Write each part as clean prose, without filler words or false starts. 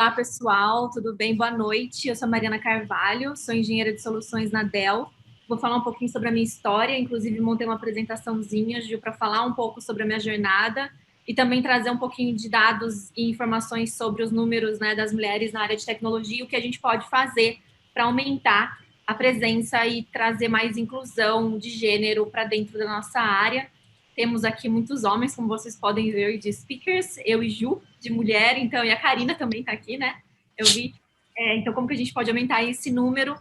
Olá, pessoal, tudo bem? Boa noite. Eu sou Mariana Carvalho, sou engenheira de soluções na Dell. Vou falar um pouquinho sobre a minha história, inclusive montei uma apresentaçãozinha para falar um pouco sobre a minha jornada e também trazer um pouquinho de dados e informações sobre os números, né, das mulheres na área de tecnologia e o que a gente pode fazer para aumentar a presença e trazer mais inclusão de gênero para dentro da nossa área. Temos aqui muitos homens, como vocês podem ver, de speakers, eu e Ju, de mulher, então, e a Karina também está aqui, né? Eu vi. Então, como que a gente pode aumentar esse número?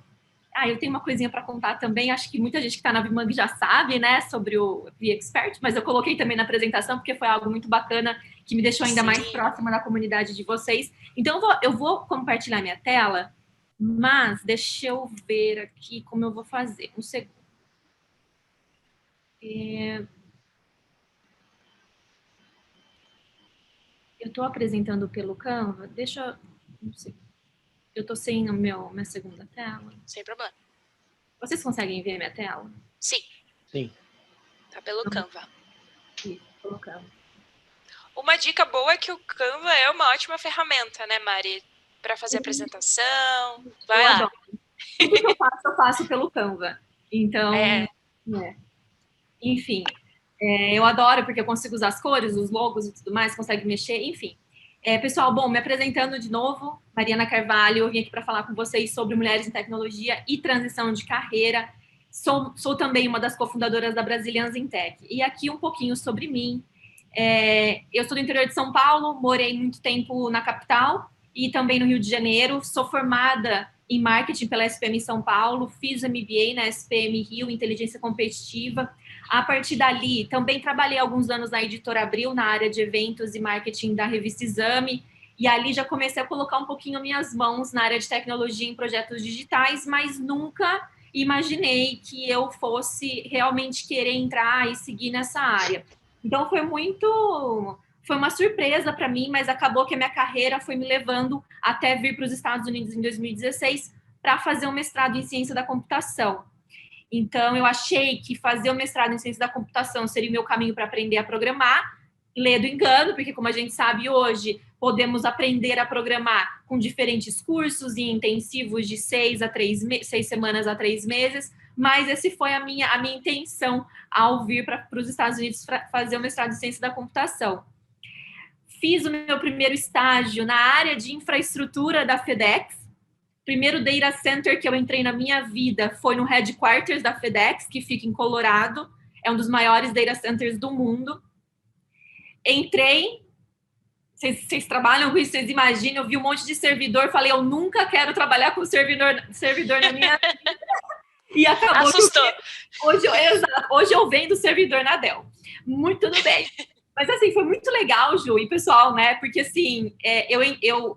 Eu tenho uma coisinha para contar também, acho que muita gente que está na Vimang já sabe, né, sobre o V-Expert, mas eu coloquei também na apresentação, porque foi algo muito bacana, que me deixou ainda mais próxima da comunidade de vocês. Então, eu vou compartilhar minha tela, mas deixa eu ver aqui como eu vou fazer. Um segundo. Eu estou apresentando pelo Canva, não sei. Eu estou sem minha segunda tela. Sem problema. Vocês conseguem ver minha tela? Sim. Sim. Tá pelo Canva. Isso, pelo Canva. Uma dica boa é que o Canva é uma ótima ferramenta, né, Mari? Para fazer apresentação. Vai lá. Adoro. Tudo que eu faço pelo Canva. Então, enfim, eu adoro porque eu consigo usar as cores, os logos e tudo mais, consegue mexer, enfim. Pessoal, bom, me apresentando de novo, Mariana Carvalho, eu vim aqui para falar com vocês sobre mulheres em tecnologia e transição de carreira. Sou também uma das cofundadoras da Brazilians in Tech. E aqui um pouquinho sobre mim. Eu sou do interior de São Paulo, morei muito tempo na capital e também no Rio de Janeiro. Sou formada em marketing pela SPM São Paulo, fiz MBA na SPM Rio, inteligência competitiva. A partir dali, também trabalhei alguns anos na Editora Abril, na área de eventos e marketing da revista Exame, e ali já comecei a colocar um pouquinho minhas mãos na área de tecnologia em projetos digitais, mas nunca imaginei que eu fosse realmente querer entrar e seguir nessa área. Então, foi uma surpresa para mim, mas acabou que a minha carreira foi me levando até vir para os Estados Unidos em 2016 para fazer um mestrado em ciência da computação. Então, eu achei que fazer o mestrado em ciência da computação seria o meu caminho para aprender a programar, ler do engano, porque, como a gente sabe hoje, podemos aprender a programar com diferentes cursos e intensivos de 6 semanas a 3 meses, mas esse foi a minha intenção ao vir para os Estados Unidos para fazer o mestrado em ciência da computação. Fiz o meu primeiro estágio na área de infraestrutura da FedEx. Primeiro data center que eu entrei na minha vida foi no headquarters da FedEx, que fica em Colorado. É um dos maiores data centers do mundo. Entrei, vocês trabalham com isso, vocês imaginam, eu vi um monte de servidor, falei, eu nunca quero trabalhar com servidor na minha vida. E acabou. Assustou. Hoje eu vendo servidor na Dell. Muito tudo bem. Mas, assim, foi muito legal, Ju, e pessoal, né? Porque, assim,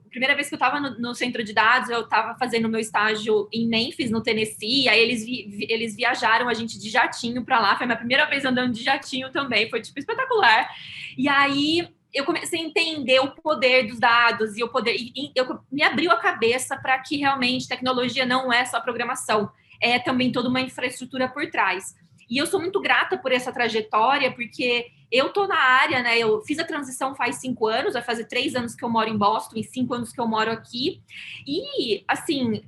primeira vez que eu estava no centro de dados, eu estava fazendo meu estágio em Memphis, no Tennessee, aí eles viajaram a gente de jatinho para lá, foi a minha primeira vez andando de jatinho também, foi, tipo, espetacular. E aí, eu comecei a entender o poder dos dados e me abriu a cabeça para que, realmente, tecnologia não é só programação, é também toda uma infraestrutura por trás. E eu sou muito grata por essa trajetória, porque eu tô na área, né? Eu fiz a transição faz 5 anos, vai fazer 3 anos que eu moro em Boston e 5 anos que eu moro aqui. E, assim,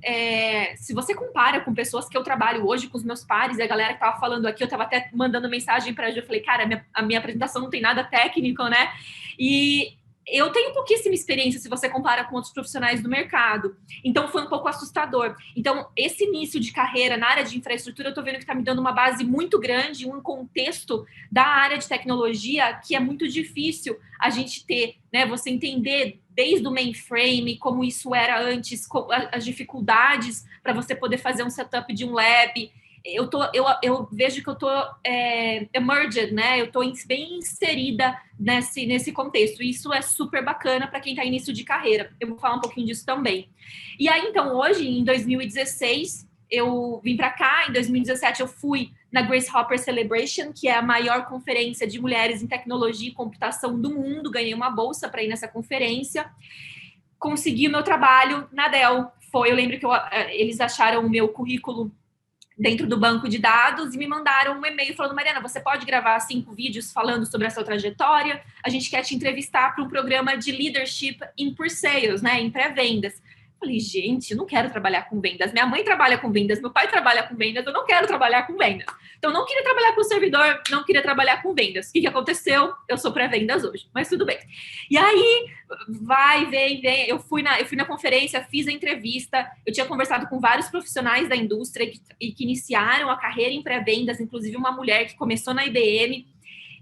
se você compara com pessoas que eu trabalho hoje, com os meus pares, e a galera que tava falando aqui, eu tava até mandando mensagem pra Ju, eu falei, cara, a minha apresentação não tem nada técnico, né? E eu tenho pouquíssima experiência se você compara com outros profissionais do mercado. Então, foi um pouco assustador. Então, esse início de carreira na área de infraestrutura, eu tô vendo que tá me dando uma base muito grande, um contexto da área de tecnologia que é muito difícil a gente ter, né? Você entender desde o mainframe, como isso era antes, as dificuldades para você poder fazer um setup de um lab. Eu vejo que eu tô emerged, né? Eu tô bem inserida nesse contexto. E isso é super bacana para quem está início de carreira. Eu vou falar um pouquinho disso também. E aí, então, hoje, em 2016, eu vim para cá. Em 2017, eu fui na Grace Hopper Celebration, que é a maior conferência de mulheres em tecnologia e computação do mundo. Ganhei uma bolsa para ir nessa conferência. Consegui o meu trabalho na Dell. Eu lembro que eles acharam o meu currículo dentro do banco de dados e me mandaram um e-mail falando: Mariana, você pode gravar 5 vídeos falando sobre a sua trajetória? A gente quer te entrevistar para um programa de leadership in pre-sales, né, em pré-vendas. Falei, gente, eu não quero trabalhar com vendas. Minha mãe trabalha com vendas, meu pai trabalha com vendas, eu não quero trabalhar com vendas. Então, não queria trabalhar com servidor, não queria trabalhar com vendas. O que aconteceu? Eu sou pré-vendas hoje, mas tudo bem. E aí, vem. Eu fui na conferência, fiz a entrevista, eu tinha conversado com vários profissionais da indústria que iniciaram a carreira em pré-vendas, inclusive uma mulher que começou na IBM,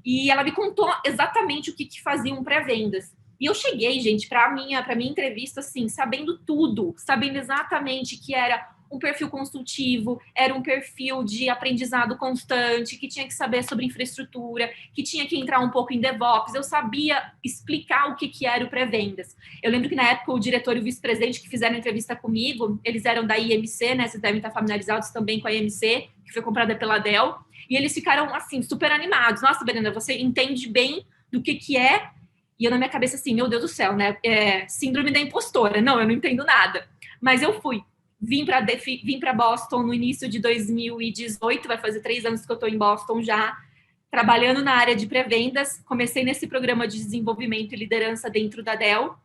e ela me contou exatamente o que fazia um pré-vendas. E eu cheguei, gente, para minha entrevista, assim, sabendo tudo, sabendo exatamente que era um perfil consultivo, era um perfil de aprendizado constante, que tinha que saber sobre infraestrutura, que tinha que entrar um pouco em DevOps. Eu sabia explicar o que era o pré-vendas. Eu lembro que na época o diretor e o vice-presidente que fizeram a entrevista comigo, eles eram da IMC, né? Vocês devem estar familiarizados também com a IMC, que foi comprada pela Dell, e eles ficaram, assim, super animados. Nossa, Brenda, você entende bem do que é. E eu na minha cabeça assim, meu Deus do céu, né? Síndrome da impostora. Não, eu não entendo nada. Mas eu fui. Vim para Boston no início de 2018, vai fazer 3 anos que eu estou em Boston já, trabalhando na área de pré-vendas. Comecei nesse programa de desenvolvimento e liderança dentro da Dell.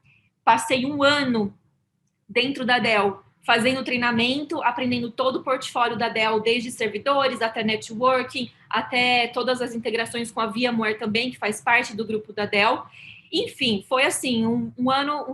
Passei 1 ano dentro da Dell, fazendo treinamento, aprendendo todo o portfólio da Dell, desde servidores até networking, até todas as integrações com a VMware também, que faz parte do grupo da Dell. Enfim, foi assim, um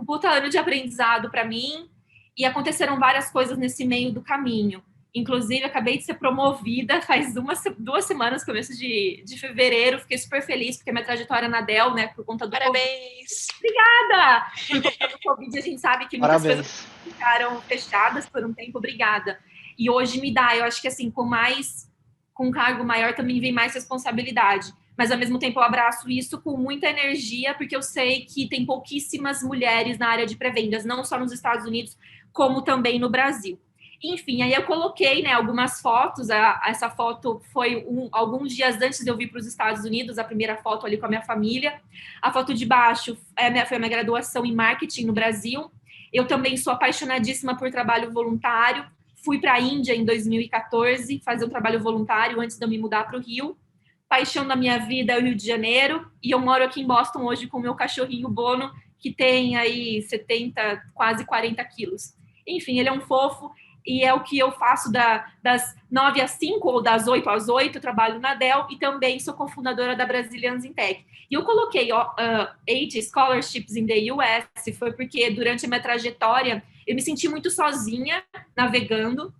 puta ano de aprendizado para mim, e aconteceram várias coisas nesse meio do caminho. Inclusive, acabei de ser promovida faz 2 semanas, começo de fevereiro. Fiquei super feliz, porque a minha trajetória na Dell, né, por conta do Parabéns! Covid. Obrigada! Por conta do Covid, a gente sabe que muitas coisas ficaram fechadas por um tempo. Obrigada. E hoje eu acho que assim, com um cargo maior também vem mais responsabilidade. Mas, ao mesmo tempo, eu abraço isso com muita energia, porque eu sei que tem pouquíssimas mulheres na área de pré-vendas, não só nos Estados Unidos, como também no Brasil. Enfim, aí eu coloquei, né, algumas fotos. Essa foto foi alguns dias antes de eu vir para os Estados Unidos, a primeira foto ali com a minha família. A foto de baixo foi a minha graduação em marketing no Brasil. Eu também sou apaixonadíssima por trabalho voluntário. Fui para a Índia em 2014 fazer um trabalho voluntário antes de eu me mudar para o Rio. Paixão da minha vida é o Rio de Janeiro, e eu moro aqui em Boston hoje com o meu cachorrinho Bono, que tem aí 70, quase 40 quilos. Enfim, ele é um fofo, e é o que eu faço das 9 às 5 ou das 8 às 8, eu trabalho na Dell, e também sou cofundadora da Brazilians in Tech. E eu coloquei 8 scholarships in the US, foi porque durante a minha trajetória eu me senti muito sozinha navegando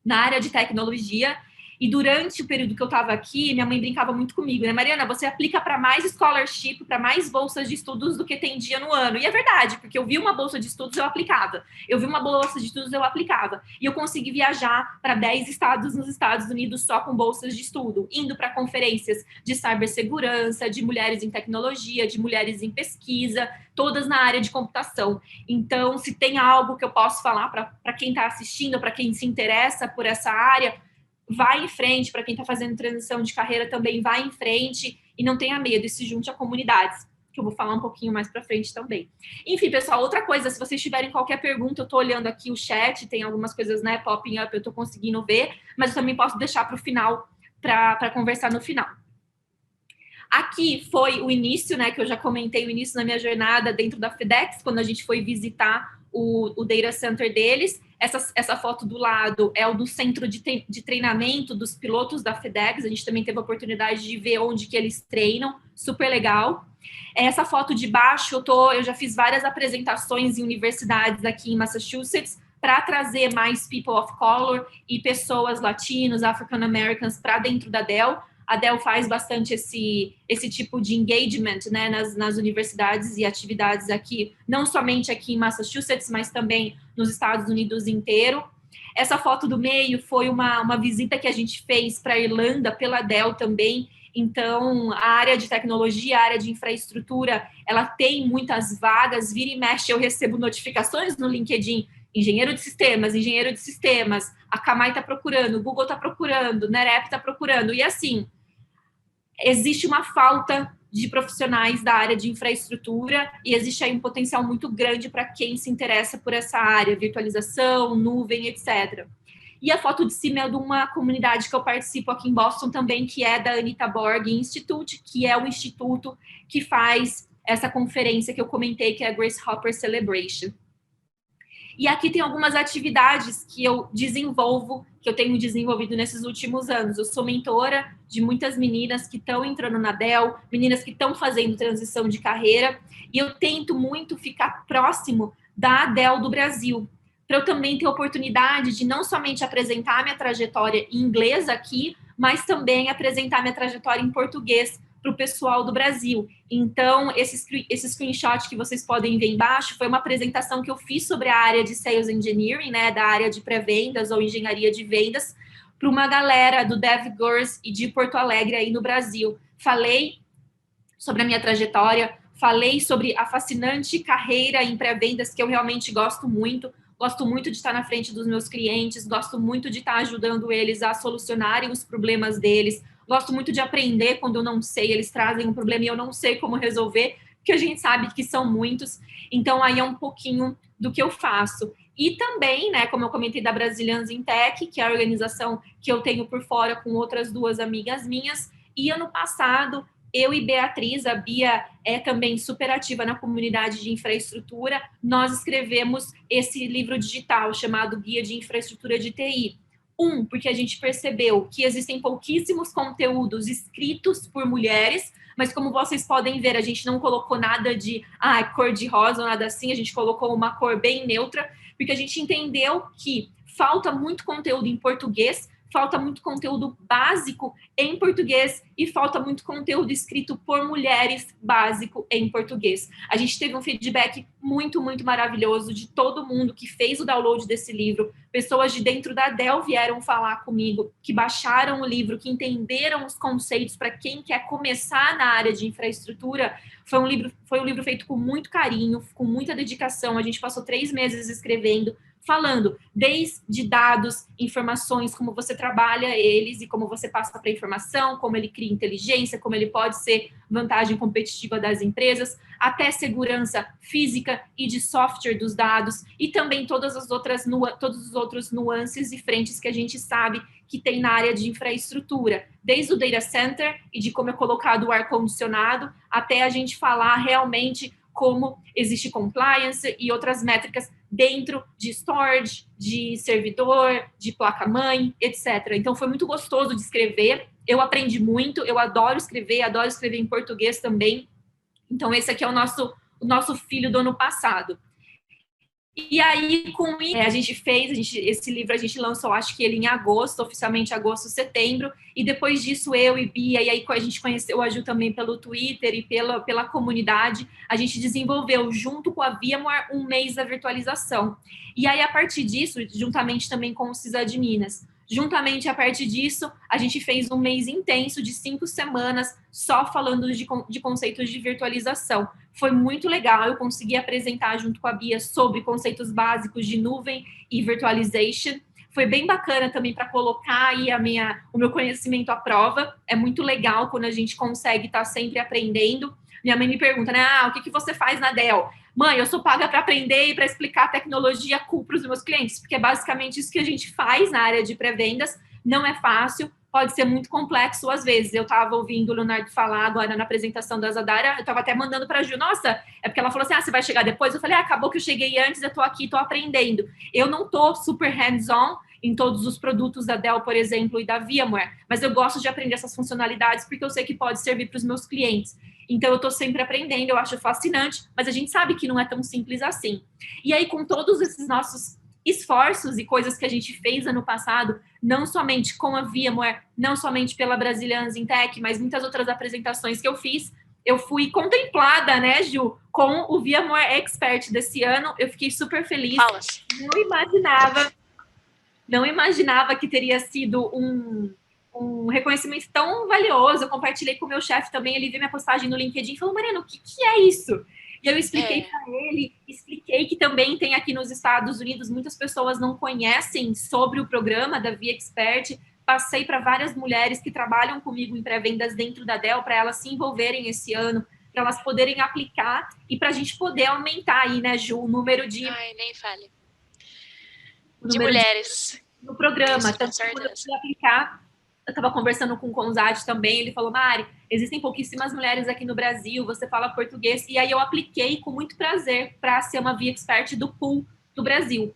na área de tecnologia. E durante o período que eu estava aqui, minha mãe brincava muito comigo, né? Mariana, você aplica para mais scholarship, para mais bolsas de estudos do que tem dia no ano. E é verdade, porque eu vi uma bolsa de estudos, eu aplicava. Eu vi uma bolsa de estudos, eu aplicava. E eu consegui viajar para 10 estados nos Estados Unidos só com bolsas de estudo, indo para conferências de cibersegurança, de mulheres em tecnologia, de mulheres em pesquisa, todas na área de computação. Então, se tem algo que eu posso falar para quem está assistindo, para quem se interessa por essa área, vai em frente. Para quem está fazendo transição de carreira também, vai em frente e não tenha medo, e se junte a comunidades, que eu vou falar um pouquinho mais para frente também. Enfim, pessoal, outra coisa, se vocês tiverem qualquer pergunta, eu estou olhando aqui o chat, tem algumas coisas, né, popping up, eu estou conseguindo ver, mas eu também posso deixar para o final, para conversar no final. Aqui foi o início, né, que eu já comentei, o início da minha jornada dentro da FedEx, quando a gente foi visitar o data center deles. Essa foto do lado é o do centro de treinamento dos pilotos da FedEx. A gente também teve a oportunidade de ver onde que eles treinam, super legal. Essa foto de baixo, eu já fiz várias apresentações em universidades aqui em Massachusetts para trazer mais people of color e pessoas latinos, African Americans para dentro da Dell. A Dell faz bastante esse tipo de engagement, né, nas universidades e atividades aqui, não somente aqui em Massachusetts, mas também nos Estados Unidos inteiro. Essa foto do meio foi uma visita que a gente fez para a Irlanda pela Dell também. Então, a área de tecnologia, a área de infraestrutura, ela tem muitas vagas. Vira e mexe, eu recebo notificações no LinkedIn: engenheiro de sistemas, a Kamai está procurando, o Google está procurando, o NetApp está procurando. E assim, existe uma falta de profissionais da área de infraestrutura, e existe aí um potencial muito grande para quem se interessa por essa área, virtualização, nuvem, etc. E a foto de cima é de uma comunidade que eu participo aqui em Boston também, que é da Anita Borg Institute, que é o instituto que faz essa conferência que eu comentei, que é a Grace Hopper Celebration. E aqui tem algumas atividades que eu desenvolvo, que eu tenho desenvolvido nesses últimos anos. Eu sou mentora de muitas meninas que estão entrando na Dell, meninas que estão fazendo transição de carreira, e eu tento muito ficar próximo da Dell do Brasil, para eu também ter a oportunidade de não somente apresentar a minha trajetória em inglês aqui, mas também apresentar a minha trajetória em português para o pessoal do Brasil. Então, esse screenshot que vocês podem ver embaixo foi uma apresentação que eu fiz sobre a área de Sales Engineering, né, da área de pré-vendas ou engenharia de vendas, para uma galera do DevGirls e de Porto Alegre aí no Brasil. Falei sobre a minha trajetória, falei sobre a fascinante carreira em pré-vendas que eu realmente gosto muito de estar na frente dos meus clientes, gosto muito de estar ajudando eles a solucionarem os problemas deles, gosto muito de aprender quando eu não sei, eles trazem um problema e eu não sei como resolver, porque a gente sabe que são muitos, então aí é um pouquinho do que eu faço. E também, né, como eu comentei da Brazilians in Tech, que é a organização que eu tenho por fora com outras duas amigas minhas, e ano passado eu e Beatriz, a Bia é também super ativa na comunidade de infraestrutura, nós escrevemos esse livro digital chamado Guia de Infraestrutura de TI. Porque a gente percebeu que existem pouquíssimos conteúdos escritos por mulheres, mas como vocês podem ver, a gente não colocou nada de cor de rosa ou nada assim, a gente colocou uma cor bem neutra, porque a gente entendeu que falta muito conteúdo em português, falta muito conteúdo básico em português e falta muito conteúdo escrito por mulheres básico em português. A gente teve um feedback muito, muito maravilhoso de todo mundo que fez o download desse livro. Pessoas de dentro da Dell vieram falar comigo, que baixaram o livro, que entenderam os conceitos para quem quer começar na área de infraestrutura. Foi um livro feito com muito carinho, com muita dedicação. A gente passou 3 meses escrevendo, falando desde dados, informações, como você trabalha eles e como você passa para a informação, como ele cria inteligência, como ele pode ser vantagem competitiva das empresas, até segurança física e de software dos dados e também todos os outros nuances e frentes que a gente sabe que tem na área de infraestrutura, desde o data center e de como é colocado o ar-condicionado, até a gente falar realmente como existe compliance e outras métricas dentro de storage, de servidor, de placa-mãe, etc. Então, foi muito gostoso de escrever. Eu aprendi muito, eu adoro escrever em português também. Então, esse aqui é o nosso filho do ano passado. E aí, com isso, esse livro a gente lançou, acho que ele em agosto, oficialmente agosto, setembro, e depois disso eu e Bia, e aí a gente conheceu a Ju também pelo Twitter e pela comunidade, a gente desenvolveu junto com a VMware um mês da virtualização. E aí, a partir disso, juntamente também com o Sysadminas, juntamente a partir disso, a gente fez um mês intenso de 5 semanas só falando de conceitos de virtualização. Foi muito legal, eu consegui apresentar junto com a Bia sobre conceitos básicos de nuvem e virtualization. Foi bem bacana também para colocar aí o meu conhecimento à prova. É muito legal quando a gente consegue estar sempre aprendendo. Minha mãe me pergunta, né, o que você faz na Dell? Mãe, eu sou paga para aprender e para explicar a tecnologia cool para os meus clientes, porque é basicamente isso que a gente faz na área de pré-vendas. Não é fácil, pode ser muito complexo às vezes. Eu estava ouvindo o Leonardo falar agora na apresentação da Zadara, eu estava até mandando para a Ju, nossa, é porque ela falou assim, você vai chegar depois? Eu falei, acabou que eu cheguei antes, eu estou aqui, estou aprendendo. Eu não estou super hands-on em todos os produtos da Dell, por exemplo, e da VMware, mas eu gosto de aprender essas funcionalidades porque eu sei que pode servir para os meus clientes. Então, eu estou sempre aprendendo, eu acho fascinante, mas a gente sabe que não é tão simples assim. E aí, com todos esses nossos esforços e coisas que a gente fez ano passado, não somente com a VMware, não somente pela Brazilians in Tech, mas muitas outras apresentações que eu fiz, eu fui contemplada, né, Ju, com o VMware Expert desse ano. Eu fiquei super feliz. Não imaginava que teria sido um reconhecimento tão valioso. Eu compartilhei com o meu chefe também, ele viu minha postagem no LinkedIn e falou, Mariana, o que é isso? E eu expliquei para ele, expliquei que também tem aqui nos Estados Unidos, muitas pessoas não conhecem sobre o programa da VExpert. Passei para várias mulheres que trabalham comigo em pré-vendas dentro da Dell, para elas se envolverem esse ano, para elas poderem aplicar e para a gente poder aumentar aí, né, Ju, o número de... Ai, nem fale. De mulheres no programa. Isso, Tanto que quando eu fui aplicar, eu estava conversando com o Conzati também, ele falou, Mari, existem pouquíssimas mulheres aqui no Brasil, você fala português, e aí eu apliquei com muito prazer para ser uma Via Expert do pool do Brasil,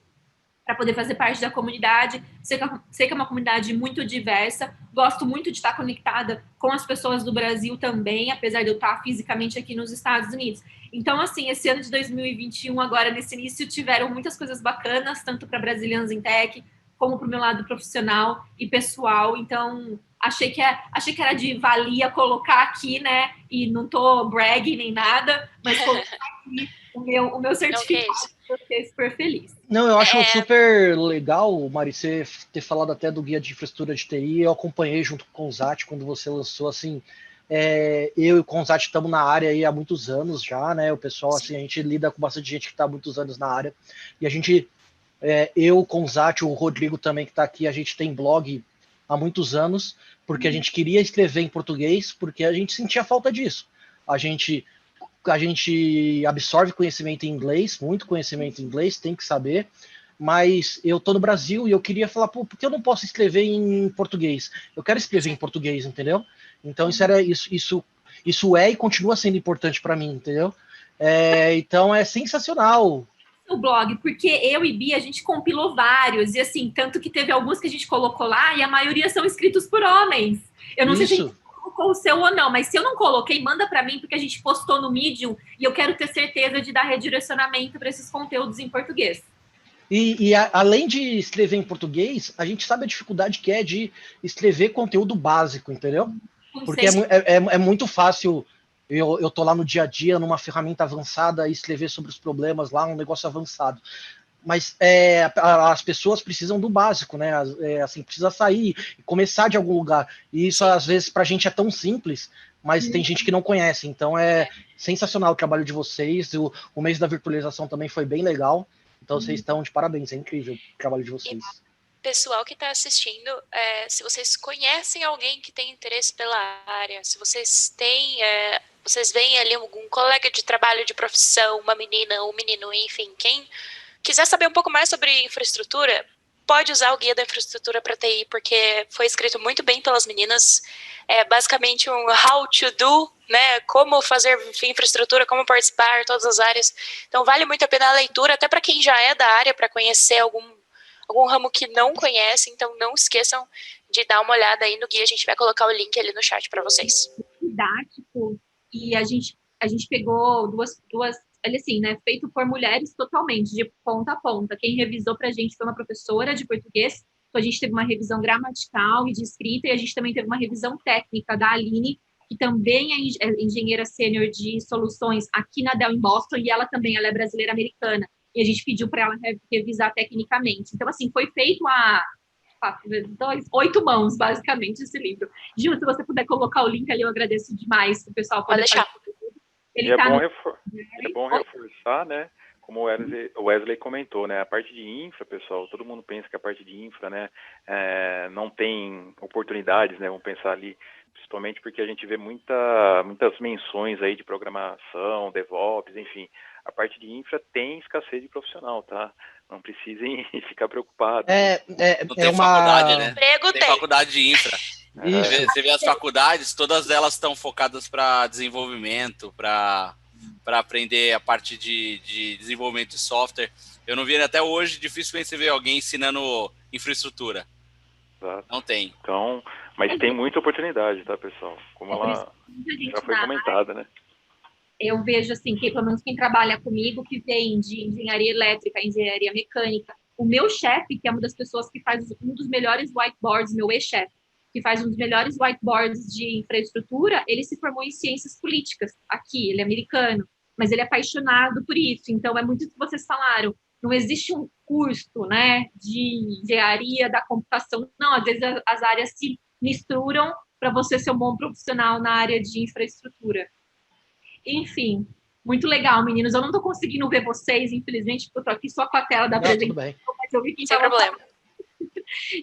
para poder fazer parte da comunidade. Sei que é uma comunidade muito diversa, gosto muito de estar conectada com as pessoas do Brasil também, apesar de eu estar fisicamente aqui nos Estados Unidos. Então, assim, esse ano de 2021, agora nesse início, tiveram muitas coisas bacanas, tanto para Brazilians in Tech, como para o meu lado profissional e pessoal. Então, achei que era de valia colocar aqui, né? E não tô bragging nem nada, mas colocar aqui o meu certificado. Eu fiquei super feliz. Não, eu acho super legal, Mari, você ter falado até do guia de infraestrutura de TI. Eu acompanhei junto com o Conzati quando você lançou, assim, eu e o Conzati estamos na área aí há muitos anos já, né? O pessoal, assim, a gente lida com bastante gente que está há muitos anos na área. E a gente, eu, o Conzati, o Rodrigo também que está aqui, a gente tem blog há muitos anos, porque a gente queria escrever em português, porque a gente sentia falta disso. A gente absorve conhecimento em inglês, muito conhecimento em inglês, tem que saber, mas eu tô no Brasil e eu queria falar, pô, por que eu não posso escrever em português? Eu quero escrever em português, entendeu? Então isso é e continua sendo importante para mim, entendeu? Então é sensacional. O blog, porque eu e Bia, a gente compilou vários, e assim, tanto que teve alguns que a gente colocou lá, e a maioria são escritos por homens. Eu não sei se a gente colocou o seu ou não, mas se eu não coloquei, manda para mim, porque a gente postou no Medium, e eu quero ter certeza de dar redirecionamento para esses conteúdos em português. Além de escrever em português, a gente sabe a dificuldade que é de escrever conteúdo básico, entendeu? Porque é muito fácil eu tô lá no dia a dia, numa ferramenta avançada, e escrever sobre os problemas lá, um negócio avançado. Mas as pessoas precisam do básico, né? Assim, precisa sair e começar de algum lugar. E isso, às vezes, pra gente é tão simples, mas tem gente que não conhece. Então, é sensacional o trabalho de vocês. O mês da virtualização também foi bem legal. Então, vocês estão de parabéns. É incrível o trabalho de vocês. Pessoal que está assistindo, se vocês conhecem alguém que tem interesse pela área, se vocês têm, vocês veem ali algum colega de trabalho, de profissão, uma menina, um menino, enfim, quem quiser saber um pouco mais sobre infraestrutura, pode usar o guia da infraestrutura para TI, porque foi escrito muito bem pelas meninas. É basicamente um how to do, né? Como fazer infraestrutura, como participar, todas as áreas. Então vale muito a pena a leitura, até para quem já é da área, para conhecer algum ramo que não conhece. Então não esqueçam de dar uma olhada aí no guia. A gente vai colocar o link ali no chat para vocês. Didático. E a gente pegou duas assim, né, feito por mulheres totalmente, de ponta a ponta. Quem revisou para a gente foi uma professora de português, então a gente teve uma revisão gramatical e de escrita, e a gente também teve uma revisão técnica da Aline, que também é engenheira sênior de soluções aqui na Dell em Boston, e ela também ela é brasileira-americana, e a gente pediu para ela revisar tecnicamente. Então, assim, foi feito 8 mãos, basicamente, esse livro. Gil, se você puder colocar o link ali, eu agradeço demais o pessoal poder deixar. Ele é bom reforçar, né? Como o Wesley comentou, né? A parte de infra, pessoal, todo mundo pensa que a parte de infra, né, não tem oportunidades, né? Vamos pensar ali, principalmente porque a gente vê muitas menções aí de programação, DevOps, enfim. A parte de infra tem escassez de profissional, tá? Não precisem ficar preocupados. Não tem faculdade, né? Tem faculdade de infra. Você vê as faculdades, todas elas estão focadas para desenvolvimento, para aprender a parte de desenvolvimento de software. Eu não vi até hoje, dificilmente você vê alguém ensinando infraestrutura. Exato. Não tem. Então, mas tem muita oportunidade, tá, pessoal? Como ela já foi comentada, né? Eu vejo, assim, que pelo menos quem trabalha comigo, que vem de engenharia elétrica, engenharia mecânica, o meu chefe, que é uma das pessoas que faz um dos melhores whiteboards, meu ex-chefe, que faz um dos melhores whiteboards de infraestrutura, ele se formou em ciências políticas aqui, ele é americano, mas ele é apaixonado por isso. Então, é muito o que vocês falaram, não existe um curso, né, de engenharia da computação, não, às vezes as áreas se misturam para você ser um bom profissional na área de infraestrutura. Enfim, muito legal, meninos. Eu não estou conseguindo ver vocês, infelizmente, porque eu estou aqui só com a tela da apresentação, mas eu vi quem Sem problema.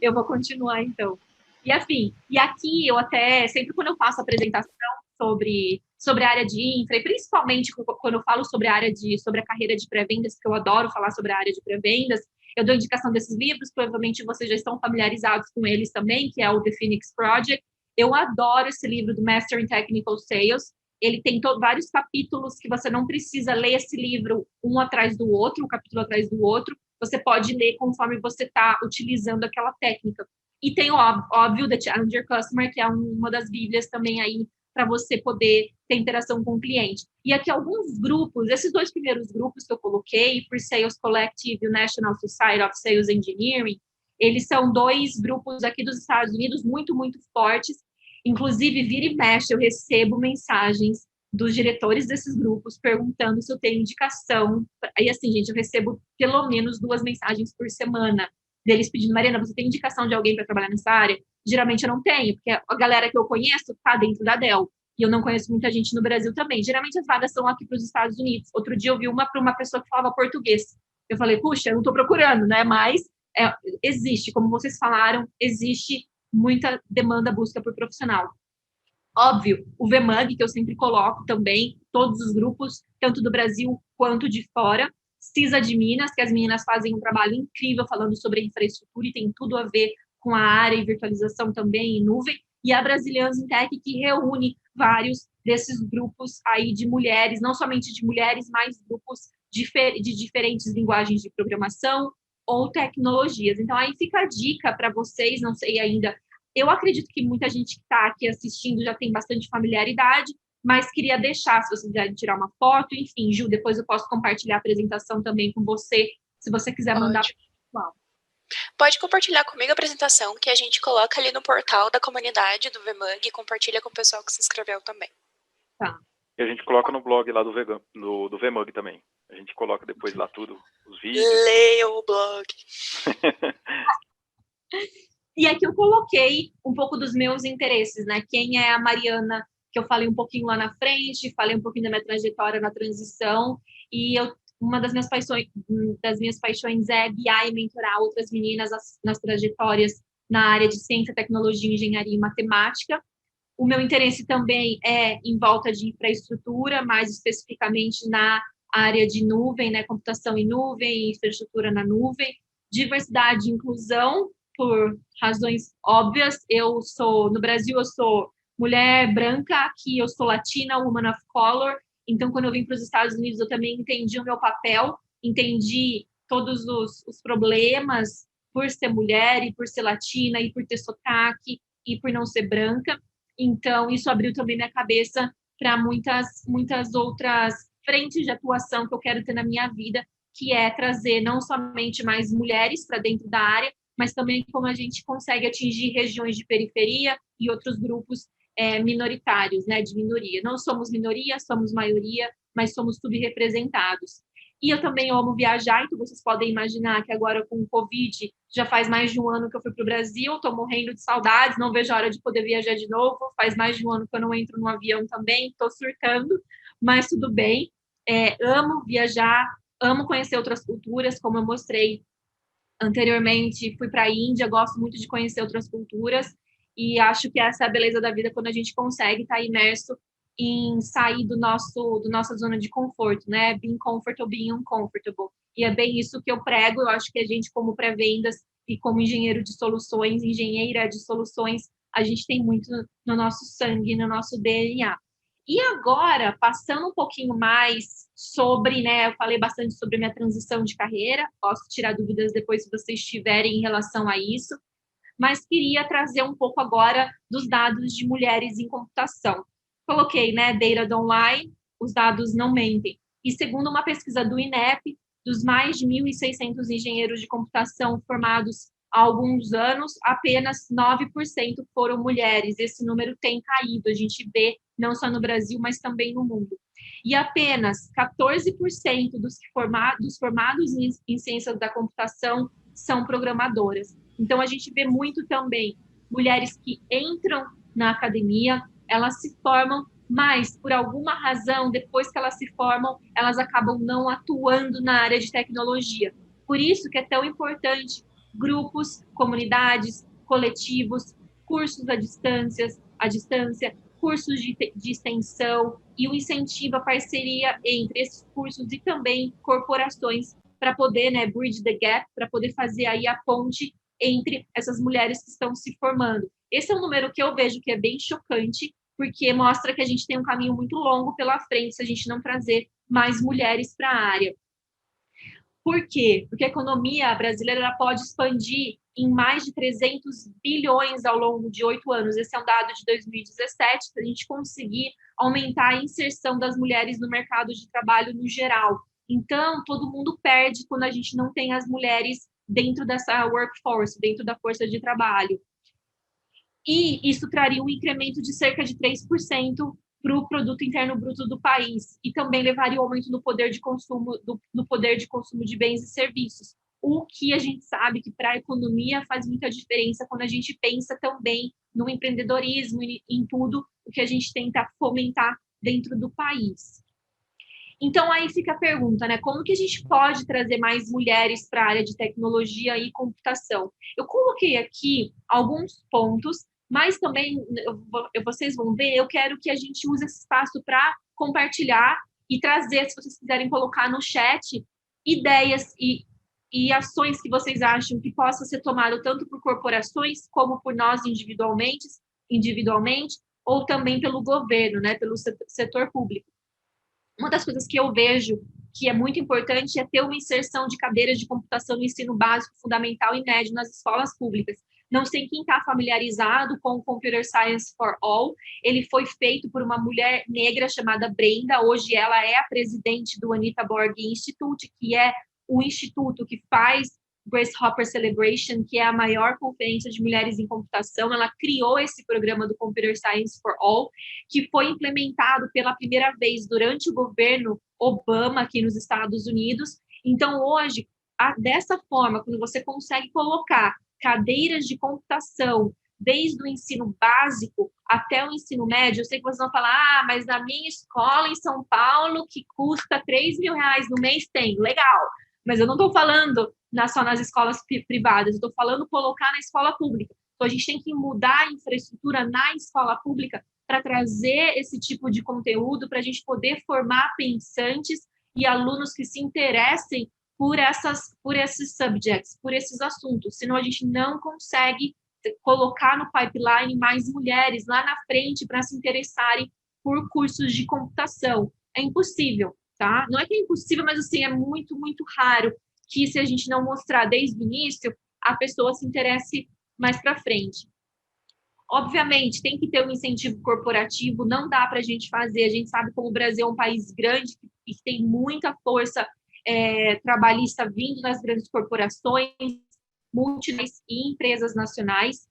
Eu vou continuar, então. E assim, e aqui eu até, sempre quando eu faço apresentação sobre a área de infra, e principalmente quando eu falo sobre a carreira de pré-vendas, porque eu adoro falar sobre a área de pré-vendas, Eu dou indicação desses livros, provavelmente vocês já estão familiarizados com eles também, que é o The Phoenix Project. Eu adoro esse livro do Master in Technical Sales. Ele tem vários capítulos que você não precisa ler esse livro um atrás do outro, um capítulo atrás do outro. Você pode ler conforme você está utilizando aquela técnica. E tem, óbvio, The Challenger Customer, que é uma das bíblias também aí para você poder ter interação com o cliente. E aqui alguns grupos, esses 2 primeiros grupos que eu coloquei, por Sales Collective e o National Society of Sales Engineering, eles são 2 grupos aqui dos Estados Unidos muito, muito fortes. Inclusive, vira e mexe, eu recebo mensagens dos diretores desses grupos perguntando se eu tenho indicação. Aí, assim, gente, eu recebo pelo menos 2 mensagens por semana deles pedindo: Mariana, você tem indicação de alguém para trabalhar nessa área? Geralmente eu não tenho, porque a galera que eu conheço está dentro da Dell. E eu não conheço muita gente no Brasil também. Geralmente as vagas são aqui para os Estados Unidos. Outro dia eu vi uma para uma pessoa que falava português. Eu falei, puxa, eu não estou procurando, né? Mas existe, como vocês falaram, existe muita demanda, busca por profissional. Óbvio, o VMUG, que eu sempre coloco também, todos os grupos, tanto do Brasil quanto de fora. CISA de Minas, que as meninas fazem um trabalho incrível falando sobre infraestrutura e tem tudo a ver com a área e virtualização também em nuvem. E a Brazilians in Tech, que reúne vários desses grupos aí de mulheres, não somente de mulheres, mas grupos de diferentes linguagens de programação ou tecnologias. Então, aí fica a dica para vocês, não sei ainda. Eu acredito que muita gente que está aqui assistindo já tem bastante familiaridade, mas queria deixar, se vocês quiserem tirar uma foto, enfim, Ju, depois eu posso compartilhar a apresentação também com você, se você quiser mandar para o pessoal. Pode compartilhar comigo a apresentação, que a gente coloca ali no portal da comunidade do VMUG e compartilha com o pessoal que se inscreveu também. Tá. E a gente coloca no blog lá do VMUG também. A gente coloca depois lá tudo, os vídeos. Leia o blog. E aqui eu coloquei um pouco dos meus interesses, né? Quem é a Mariana, que eu falei um pouquinho lá na frente, falei um pouquinho da minha trajetória na transição, e uma das minhas paixões é guiar e mentorar outras meninas nas trajetórias na área de ciência, tecnologia, engenharia e matemática. O meu interesse também é em volta de infraestrutura, mais especificamente na área de nuvem, né? Computação em nuvem, infraestrutura na nuvem, diversidade e inclusão, por razões óbvias. No Brasil, eu sou mulher branca, aqui eu sou latina, woman of color. Então, quando eu vim para os Estados Unidos, eu também entendi o meu papel, entendi todos os problemas por ser mulher e por ser latina e por ter sotaque e por não ser branca. Então, isso abriu também minha cabeça para muitas outras frentes de atuação que eu quero ter na minha vida, que é trazer não somente mais mulheres para dentro da área, mas também como a gente consegue atingir regiões de periferia e outros grupos minoritários, né, de minoria. Não somos minoria, somos maioria, mas somos subrepresentados. E eu também amo viajar, então vocês podem imaginar que agora com o Covid, já faz mais de um ano que eu fui para o Brasil, estou morrendo de saudades, não vejo a hora de poder viajar de novo, faz mais de um ano que eu não entro no avião também, estou surtando, mas tudo bem. Amo viajar, amo conhecer outras culturas, como eu mostrei anteriormente, fui para a Índia, gosto muito de conhecer outras culturas, e acho que essa é a beleza da vida, quando a gente consegue estar imerso em sair da nossa zona de conforto, né? Being comfortable, being uncomfortable. E é bem isso que eu prego. Eu acho que a gente, como pré-vendas e como engenheira de soluções, a gente tem muito no nosso sangue, no nosso DNA. E agora, passando um pouquinho mais sobre, né? Eu falei bastante sobre a minha transição de carreira. Posso tirar dúvidas depois se vocês tiverem em relação a isso. Mas queria trazer um pouco agora dos dados de mulheres em computação. Coloquei, né, Data Online, os dados não mentem. E segundo uma pesquisa do INEP, dos mais de 1.600 engenheiros de computação formados há alguns anos, apenas 9% foram mulheres. Esse número tem caído, a gente vê não só no Brasil, mas também no mundo. E apenas 14% dos formados em ciências da computação são programadoras. Então, a gente vê muito também mulheres que entram na academia, elas se formam, mas, por alguma razão, depois que elas se formam, elas acabam não atuando na área de tecnologia. Por isso que é tão importante grupos, comunidades, coletivos, cursos à distância, cursos de extensão e o incentivo à parceria entre esses cursos e também corporações para poder, né, bridge the gap, para poder fazer aí a ponte entre essas mulheres que estão se formando. Esse é um número que eu vejo que é bem chocante, porque mostra que a gente tem um caminho muito longo pela frente se a gente não trazer mais mulheres para a área. Por quê? Porque a economia brasileira pode expandir em mais de 300 bilhões ao longo de 8 anos. Esse é um dado de 2017, para a gente conseguir aumentar a inserção das mulheres no mercado de trabalho no geral. Então, todo mundo perde quando a gente não tem as mulheres dentro dessa workforce, dentro da força de trabalho. E isso traria um incremento de cerca de 3% para o produto interno bruto do país e também levaria ao aumento do poder de consumo de bens e serviços, o que a gente sabe que para a economia faz muita diferença quando a gente pensa também no empreendedorismo e em tudo o que a gente tenta fomentar dentro do país. Então aí fica a pergunta, né? Como que a gente pode trazer mais mulheres para a área de tecnologia e computação? Eu coloquei aqui alguns pontos, mas também, vocês vão ver, eu quero que a gente use esse espaço para compartilhar e trazer, se vocês quiserem colocar no chat, ideias e ações que vocês acham que possa ser tomado tanto por corporações como por nós individualmente, ou também pelo governo, né, pelo setor público. Uma das coisas que eu vejo que é muito importante é ter uma inserção de cadeiras de computação no ensino básico, fundamental e médio nas escolas públicas. Não sei quem está familiarizado com o Computer Science for All. Ele foi feito por uma mulher negra chamada Brenda. Hoje ela é a presidente do Anita Borg Institute, que é o instituto que faz Grace Hopper Celebration, que é a maior conferência de mulheres em computação. Ela criou esse programa do Computer Science for All, que foi implementado pela primeira vez durante o governo Obama aqui nos Estados Unidos. Então, hoje, dessa forma, quando você consegue colocar cadeiras de computação desde o ensino básico até o ensino médio, eu sei que vocês vão falar, mas na minha escola em São Paulo, que custa R$3 mil no mês, tem. Legal, mas eu não estou falando só nas escolas privadas, eu estou falando colocar na escola pública. Então, a gente tem que mudar a infraestrutura na escola pública para trazer esse tipo de conteúdo, para a gente poder formar pensantes e alunos que se interessem por esses subjects, por esses assuntos. Senão, a gente não consegue colocar no pipeline mais mulheres lá na frente para se interessarem por cursos de computação. É impossível, tá? Não é que é impossível, mas assim, é muito, muito raro que, se a gente não mostrar desde o início, a pessoa se interesse mais para frente. Obviamente, tem que ter um incentivo corporativo, não dá para a gente fazer. A gente sabe como o Brasil é um país grande e tem muita força trabalhista vindo das grandes corporações, multinacionais e empresas nacionais.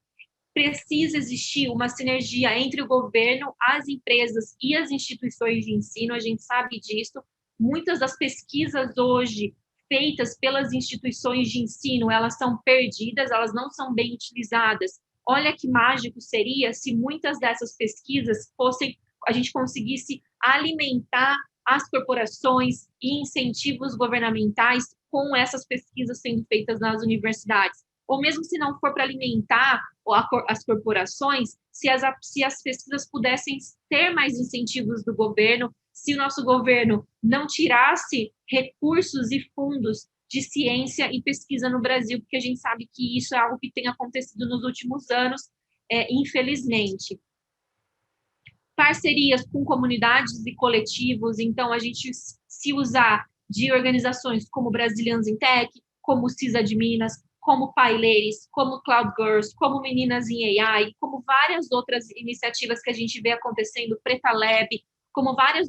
Precisa existir uma sinergia entre o governo, as empresas e as instituições de ensino, a gente sabe disso. Muitas das pesquisas hoje feitas pelas instituições de ensino, elas são perdidas, elas não são bem utilizadas. Olha que mágico seria se muitas dessas pesquisas a gente conseguisse alimentar as corporações e incentivos governamentais com essas pesquisas sendo feitas nas universidades. Ou mesmo se não for para alimentar as corporações, se as pesquisas pudessem ter mais incentivos do governo, se o nosso governo não tirasse recursos e fundos de ciência e pesquisa no Brasil, porque a gente sabe que isso é algo que tem acontecido nos últimos anos, infelizmente. Parcerias com comunidades e coletivos, então a gente se usar de organizações como Brazilians in Tech, como CISA de Minas, como Paileiros, como Cloud Girls, como Meninas em AI, como várias outras iniciativas que a gente vê acontecendo, Preta Lab, como vários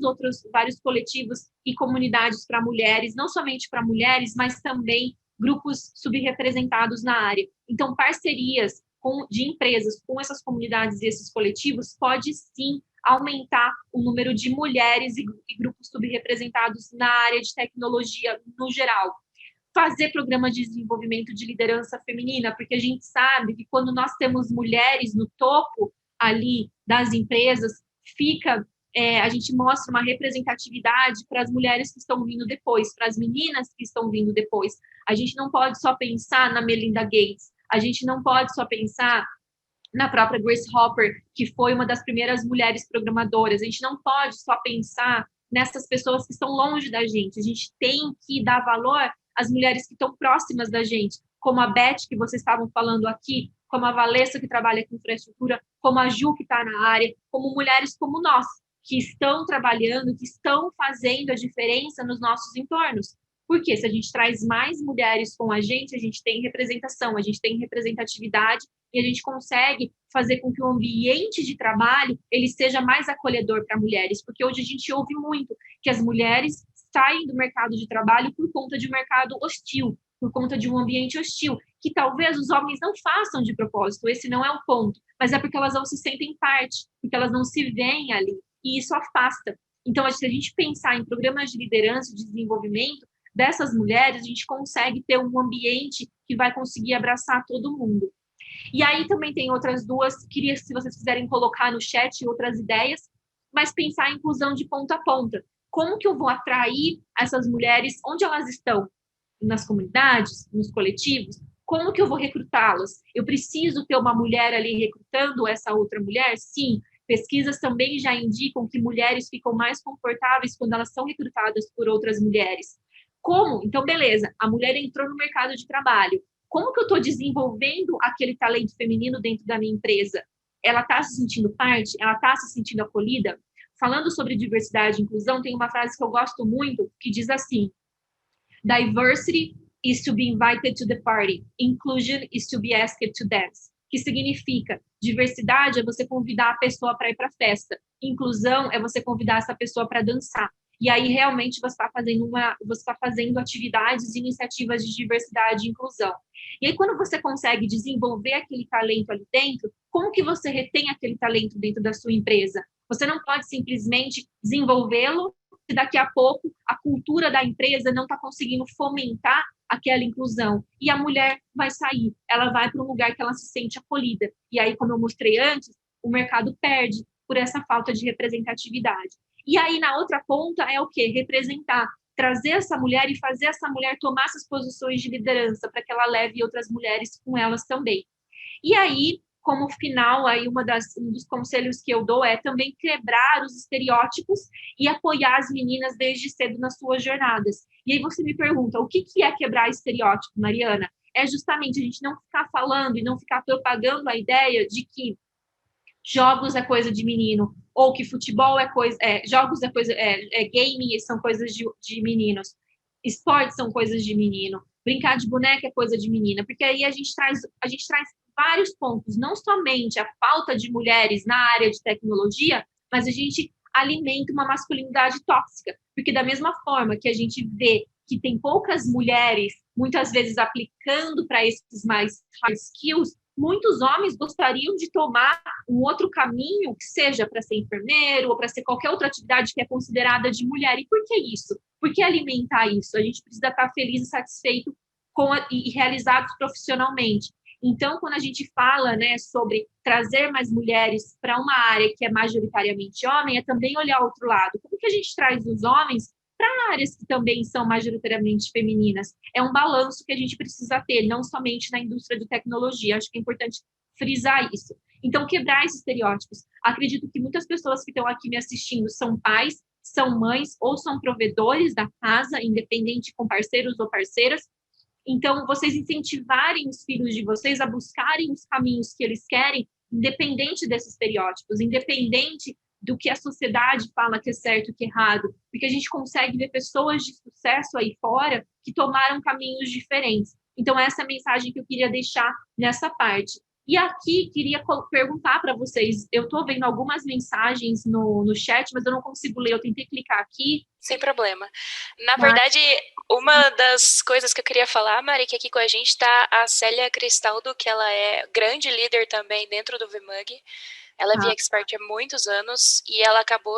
coletivos e comunidades para mulheres, não somente para mulheres, mas também grupos subrepresentados na área. Então, parcerias de empresas com essas comunidades e esses coletivos pode sim aumentar o número de mulheres e grupos subrepresentados na área de tecnologia no geral. Fazer programas de desenvolvimento de liderança feminina, porque a gente sabe que quando nós temos mulheres no topo ali das empresas, a gente mostra uma representatividade para as mulheres que estão vindo depois, para as meninas que estão vindo depois. A gente não pode só pensar na Melinda Gates, a gente não pode só pensar na própria Grace Hopper, que foi uma das primeiras mulheres programadoras. A gente não pode só pensar nessas pessoas que estão longe da gente. A gente tem que dar valor as mulheres que estão próximas da gente, como a Beth, que vocês estavam falando aqui, como a Valessa, que trabalha com infraestrutura, como a Ju, que está na área, como mulheres como nós, que estão trabalhando, que estão fazendo a diferença nos nossos entornos. Porque se a gente traz mais mulheres com a gente tem representação, a gente tem representatividade e a gente consegue fazer com que o ambiente de trabalho ele seja mais acolhedor para mulheres, porque hoje a gente ouve muito que as mulheres saem do mercado de trabalho por conta de um mercado hostil, por conta de um ambiente hostil, que talvez os homens não façam de propósito, esse não é o ponto, mas é porque elas não se sentem parte, porque elas não se veem ali, e isso afasta. Então, se a gente pensar em programas de liderança, de desenvolvimento dessas mulheres, a gente consegue ter um ambiente que vai conseguir abraçar todo mundo. E aí também tem outras duas, queria se vocês quiserem colocar no chat outras ideias, mas pensar em inclusão de ponta a ponta. Como que eu vou atrair essas mulheres onde elas estão? Nas comunidades, nos coletivos? Como que eu vou recrutá-las? Eu preciso ter uma mulher ali recrutando essa outra mulher? Sim. Pesquisas também já indicam que mulheres ficam mais confortáveis quando elas são recrutadas por outras mulheres. Como? Então, beleza, a mulher entrou no mercado de trabalho. Como que eu estou desenvolvendo aquele talento feminino dentro da minha empresa? Ela está se sentindo parte? Ela está se sentindo acolhida? Falando sobre diversidade e inclusão, tem uma frase que eu gosto muito, que diz assim: Diversity is to be invited to the party. Inclusion is to be asked to dance. Que significa, diversidade é você convidar a pessoa para ir para a festa. Inclusão é você convidar essa pessoa para dançar. E aí, realmente, você está fazendo atividades e iniciativas de diversidade e inclusão. E aí, quando você consegue desenvolver aquele talento ali dentro, como que você retém aquele talento dentro da sua empresa? Você não pode simplesmente desenvolvê-lo se daqui a pouco a cultura da empresa não está conseguindo fomentar aquela inclusão. E a mulher vai sair, ela vai para um lugar que ela se sente acolhida. E aí, como eu mostrei antes, o mercado perde por essa falta de representatividade. E aí, na outra ponta, é o quê? Representar, trazer essa mulher e fazer essa mulher tomar essas posições de liderança para que ela leve outras mulheres com elas também. E aí, como final, aí um dos conselhos que eu dou é também quebrar os estereótipos e apoiar as meninas desde cedo nas suas jornadas. E aí você me pergunta, o que é quebrar estereótipo, Mariana? É justamente a gente não ficar falando e não ficar propagando a ideia de que jogos é coisa de menino, ou que futebol é coisa, jogos é coisa, gaming são coisas de meninos, esportes são coisas de menino, brincar de boneca é coisa de menina, porque aí a gente traz vários pontos, não somente a falta de mulheres na área de tecnologia, mas a gente alimenta uma masculinidade tóxica, porque da mesma forma que a gente vê que tem poucas mulheres, muitas vezes aplicando para esses mais hard skills, muitos homens gostariam de tomar um outro caminho, que seja para ser enfermeiro ou para ser qualquer outra atividade que é considerada de mulher. E por que isso? Por que alimentar isso? A gente precisa estar feliz e satisfeito e realizados profissionalmente. Então, quando a gente fala, né, sobre trazer mais mulheres para uma área que é majoritariamente homem, é também olhar o outro lado. Como que a gente traz os homens para áreas que também são majoritariamente femininas? É um balanço que a gente precisa ter, não somente na indústria de tecnologia. Acho que é importante frisar isso. Então, quebrar esses estereótipos. Acredito que muitas pessoas que estão aqui me assistindo são pais, são mães ou são provedores da casa, independente com parceiros ou parceiras. Então, vocês incentivarem os filhos de vocês a buscarem os caminhos que eles querem, independente desses estereótipos, independente do que a sociedade fala que é certo e que é errado, porque a gente consegue ver pessoas de sucesso aí fora que tomaram caminhos diferentes. Então, essa é a mensagem que eu queria deixar nessa parte. E aqui, queria perguntar para vocês, eu estou vendo algumas mensagens no chat, mas eu não consigo ler, eu tentei clicar aqui. Sem problema. Na verdade, uma das coisas que eu queria falar, Mari, que aqui com a gente está a Célia Cristaldo, que ela é grande líder também dentro do VMUG. Ela é V-Expert há muitos anos e ela acabou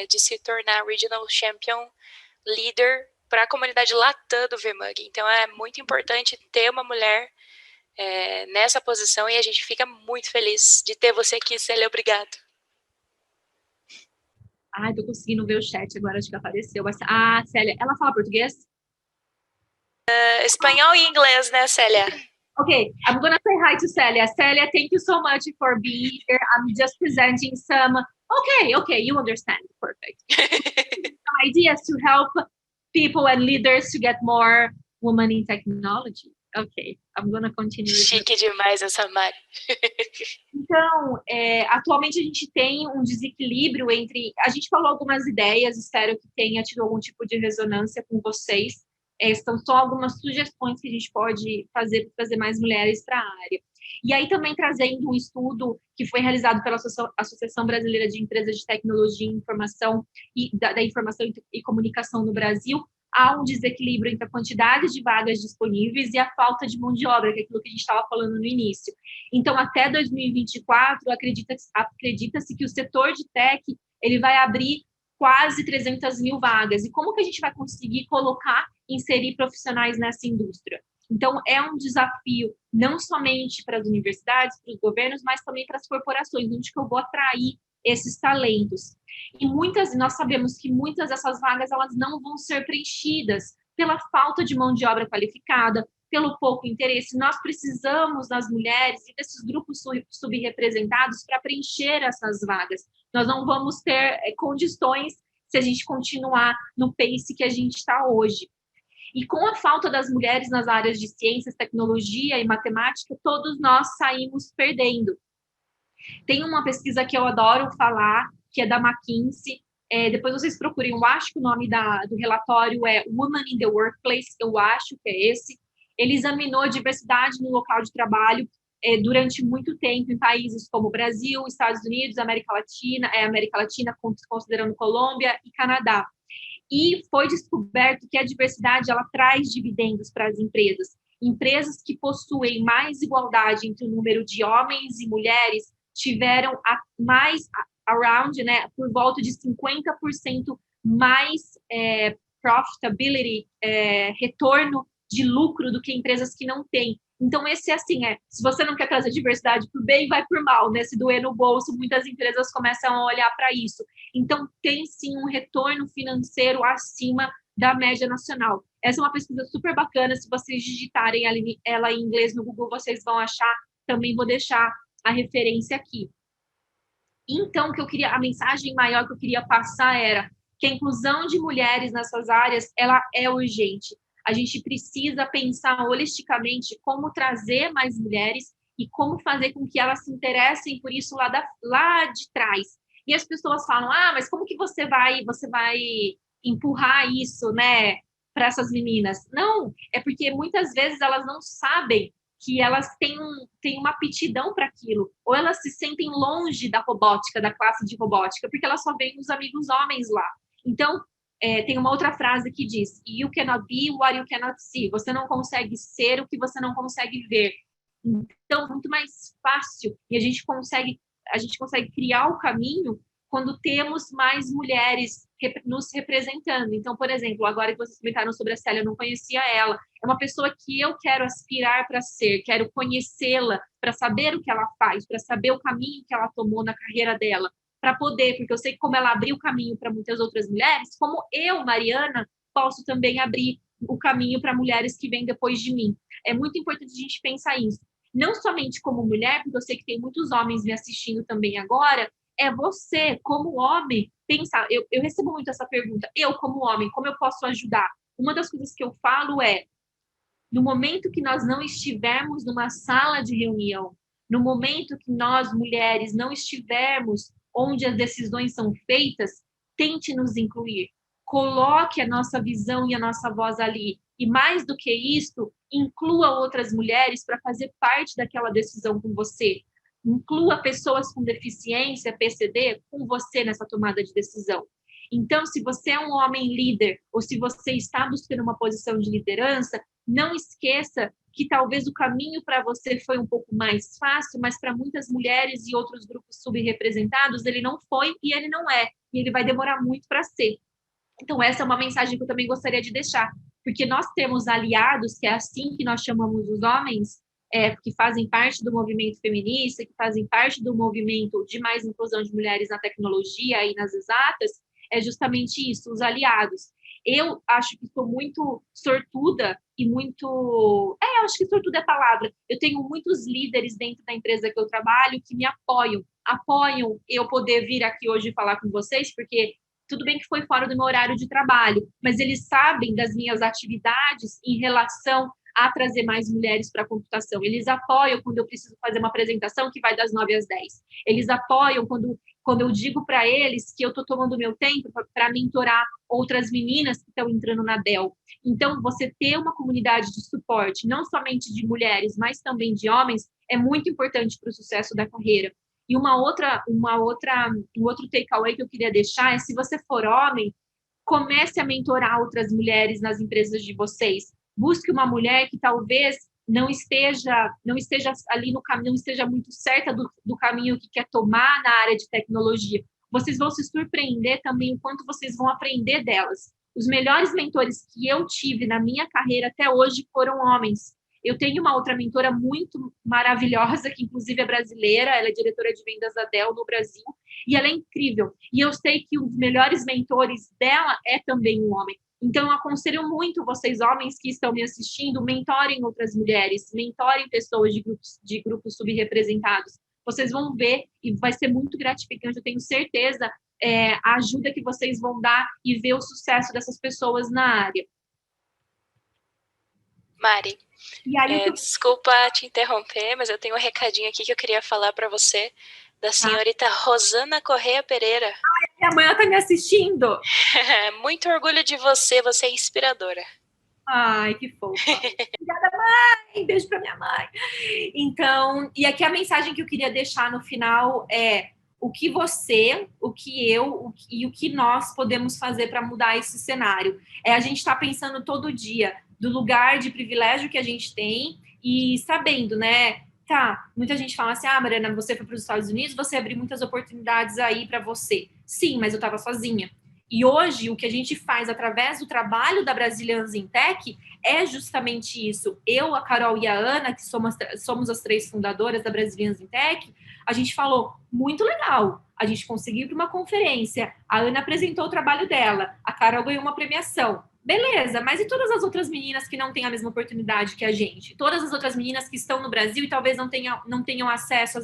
de se tornar Regional Champion Leader para a comunidade Latam do VMUG. Então, é muito importante ter uma mulher nessa posição e a gente fica muito feliz de ter você aqui, Célia. Obrigado. Ai, tô conseguindo ver o chat agora, acho que apareceu. Célia, ela fala português? Espanhol e inglês, né, Célia? Okay, I'm going to say hi to Celia. Celia, thank you so much for being here. I'm just presenting some... Okay, you understand. Perfect. Ideas to help people and leaders to get more Woman in Technology. Ok, I'm gonna continue. Chique demais essa Mari. Então, atualmente a gente tem um desequilíbrio entre... A gente falou algumas ideias, espero que tenha tido algum tipo de ressonância com vocês. São só algumas sugestões que a gente pode fazer para trazer mais mulheres para a área. E aí também trazendo um estudo que foi realizado pela Associação Brasileira de Empresas de Tecnologia e Informação da Informação e Comunicação no Brasil, há um desequilíbrio entre a quantidade de vagas disponíveis e a falta de mão de obra, que é aquilo que a gente estava falando no início. Então, até 2024, acredita-se que o setor de tech ele vai abrir quase 300 mil vagas. E como que a gente vai conseguir inserir profissionais nessa indústria? Então, é um desafio não somente para as universidades, para os governos, mas também para as corporações, onde que eu vou atrair esses talentos. E nós sabemos que muitas dessas vagas elas não vão ser preenchidas pela falta de mão de obra qualificada, pelo pouco interesse. Nós precisamos das mulheres e desses grupos subrepresentados para preencher essas vagas. Nós não vamos ter condições se a gente continuar no pace que a gente está hoje. E com a falta das mulheres nas áreas de ciências, tecnologia e matemática, todos nós saímos perdendo. Tem uma pesquisa que eu adoro falar, que é da McKinsey. Depois vocês procurem, eu acho que o nome do relatório é Women in the Workplace, eu acho que é esse. Ele examinou a diversidade no local de trabalho durante muito tempo em países como Brasil, Estados Unidos, América Latina, considerando Colômbia e Canadá. E foi descoberto que a diversidade ela traz dividendos para as empresas. Empresas que possuem mais igualdade entre o número de homens e mulheres tiveram por volta de 50% mais profitability, retorno de lucro do que empresas que não têm. Então, esse assim, se você não quer trazer diversidade por bem, vai por mal, né? Se doer no bolso, muitas empresas começam a olhar para isso. Então, tem sim um retorno financeiro acima da média nacional. Essa é uma pesquisa super bacana, se vocês digitarem ela em inglês no Google, vocês vão achar, também vou deixar a referência aqui. Então, a mensagem maior que eu queria passar era que a inclusão de mulheres nessas áreas, ela é urgente. A gente precisa pensar holisticamente como trazer mais mulheres e como fazer com que elas se interessem por isso lá de trás. E as pessoas falam, mas como que você vai empurrar isso, né, para essas meninas? Não, é porque muitas vezes elas não sabem que elas têm uma aptidão para aquilo, ou elas se sentem longe da robótica, da classe de robótica, porque elas só veem os amigos homens lá. Então, tem uma outra frase que diz, you cannot be what you cannot see. Você não consegue ser o que você não consegue ver. Então, muito mais fácil, e a gente consegue criar o caminho quando temos mais mulheres nos representando. Então, por exemplo, agora que vocês comentaram sobre a Célia, eu não conhecia ela. É uma pessoa que eu quero aspirar para ser, quero conhecê-la, para saber o que ela faz, para saber o caminho que ela tomou na carreira dela, para poder, porque eu sei que como ela abriu o caminho para muitas outras mulheres, como eu, Mariana, posso também abrir o caminho para mulheres que vêm depois de mim. É muito importante a gente pensar isso. Não somente como mulher, porque eu sei que tem muitos homens me assistindo também agora, é você, como homem, pensar. Eu recebo muito essa pergunta, eu, como homem, como eu posso ajudar? Uma das coisas que eu falo é, no momento que nós não estivermos numa sala de reunião, no momento que nós, mulheres, não estivermos onde as decisões são feitas, tente nos incluir. Coloque a nossa visão e a nossa voz ali. E mais do que isso, inclua outras mulheres para fazer parte daquela decisão com você. Inclua pessoas com deficiência, PCD, com você nessa tomada de decisão. Então, se você é um homem líder, ou se você está buscando uma posição de liderança, não esqueça que talvez o caminho para você foi um pouco mais fácil, mas para muitas mulheres e outros grupos subrepresentados, ele não foi e ele não é. E ele vai demorar muito para ser. Então, essa é uma mensagem que eu também gostaria de deixar. Porque nós temos aliados, que é assim que nós chamamos os homens, que fazem parte do movimento feminista, que fazem parte do movimento de mais inclusão de mulheres na tecnologia e nas exatas, é justamente isso, os aliados. Eu acho que sou muito sortuda e muito... acho que sortuda é a palavra. Eu tenho muitos líderes dentro da empresa que eu trabalho que me apoiam eu poder vir aqui hoje falar com vocês, porque Tudo bem que foi fora do meu horário de trabalho, mas eles sabem das minhas atividades em relação a trazer mais mulheres para a computação. Eles apoiam quando eu preciso fazer uma apresentação que vai das 9 às 10. Eles apoiam quando eu digo para eles que eu estou tomando meu tempo para mentorar outras meninas que estão entrando na Dell. Então, você ter uma comunidade de suporte, não somente de mulheres, mas também de homens, é muito importante para o sucesso da carreira. E um outro takeaway que eu queria deixar é, se você for homem, comece a mentorar outras mulheres nas empresas de vocês. Busque uma mulher que talvez não esteja ali no caminho, não esteja muito certa do caminho que quer tomar na área de tecnologia. Vocês vão se surpreender também o quanto vocês vão aprender delas. Os melhores mentores que eu tive na minha carreira até hoje foram homens. Eu tenho uma outra mentora muito maravilhosa, que inclusive é brasileira, ela é diretora de vendas da Dell no Brasil, e ela é incrível. E eu sei que os melhores mentores dela é também um homem. Então, eu aconselho muito vocês, homens que estão me assistindo, mentorem outras mulheres, mentorem pessoas de grupos subrepresentados. Vocês vão ver e vai ser muito gratificante, eu tenho certeza, a ajuda que vocês vão dar e ver o sucesso dessas pessoas na área. Mari, desculpa te interromper, mas eu tenho um recadinho aqui que eu queria falar para você, da senhorita Rosana Correia Pereira. Ai, minha mãe está me assistindo. Muito orgulho de você, você é inspiradora. Ai, que fofa. Obrigada, mãe. Beijo para minha mãe. Então, e aqui a mensagem que eu queria deixar no final é: o que você, o que eu e o que nós podemos fazer para mudar esse cenário. A gente está pensando todo dia do lugar de privilégio que a gente tem e sabendo, né? Tá, muita gente fala assim, Mariana, você foi para os Estados Unidos, você abriu muitas oportunidades aí para você. Sim, mas eu estava sozinha. E hoje, o que a gente faz através do trabalho da Brazilians in Tech é justamente isso. Eu, a Carol e a Ana, que somos as 3 fundadoras da Brazilians in Tech, a gente falou, muito legal, a gente conseguiu ir para uma conferência, a Ana apresentou o trabalho dela, a Carol ganhou uma premiação. Beleza, mas e todas as outras meninas que não têm a mesma oportunidade que a gente? Todas as outras meninas que estão no Brasil e talvez não tenham acesso